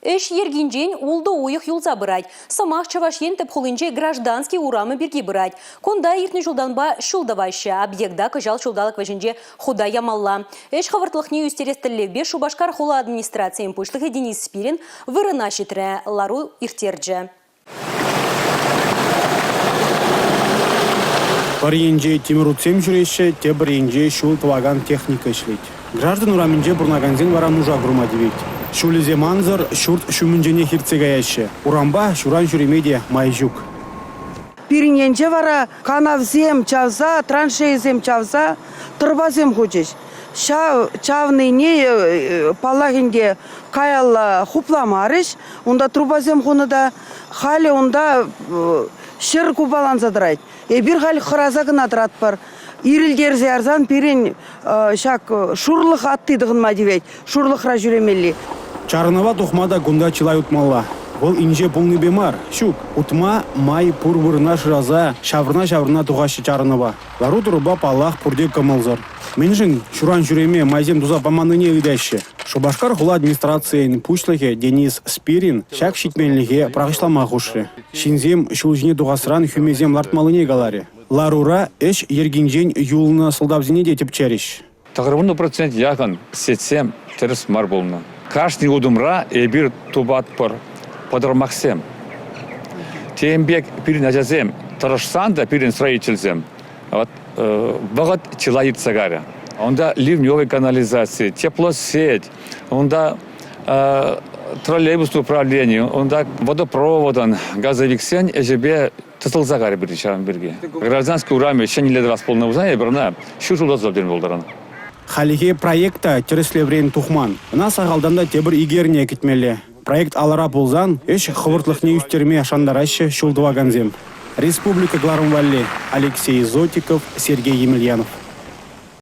Эш ергинжен улды ойық юлза бұрайд. Самақ чавашен тіп хулынже гражданский урамы бірге бұрайд. Конда иртні жылданба шулдавайшы, объекта күжал шулдалық вәжінже худа ямалла. Эш хавартлықне үстерестілербе Шубашкар хула администрациян пушлығы Денис Спирин вырына шетрі лару иртерджі. Бір енже темірутсем жүреші, те бір енже шул тываган техника ішлейді. Граждан ураминже бұрнаганзен вара нужа грума девейді. Шулізе манзыр шурт шумінжене хирцегаяшы. Урамба шуран жүремеде майжук. Пириненже вара канавзем чавза, траншейзем чавза, тұрбазем хочеш. Чавный не палагинде каялла хупламарыш, онда трубазем хунада хали онда шыр кубаланзадырайд. Бир хали хыразагын адырат бар. Ирилдерзе арзан пирин шак шурлық аттыдығын мадивейд, шурлықра жүремелі. Чарынава тухмада гунда чилай утмалла. Бұл инже полный бемар. Шук, утма май пурвырына шыраза, шаврына туғашы чарынава. Лару тұруба палақ пурдек камалзар. Менжін шуран жүреме майзем дуза паманыне үйдәші. Шубашкар хула администрациян пучлығы Денис Спирин шак шитменліге прағышлама құшы. Шинзем шулжіне туғасыран хүмезем лартмалыне галаре. Ларура эш ергинжен юлына сылдавзіне детіп чәріш. Тағырбынды процент яғын сетсем теріс мар болына. Каждый удумра бир тубат пар подырмақсем. Тембек пирин ажазем, тарашсан да пирин строительзем. Бағыт чилайыт сагаря. Онда ливневой канализации, теплосеть, онда троллейбус управление, онда водопроводан, газовиксен, ежебе тысыл загаря бірге. Гражданский ураме шениледі располны ұзай, бірна шүршулда зобден болдыран. Халиге проекта тереслеврен тухман. Нас ағалданда тебір игеріне кетмелі. Проект алара болзан, эш хывыртлық не үстерме шандарашы шулдываганзем. Республика Гларумвалли, Алексей Зотиков, Сергей Емельянов.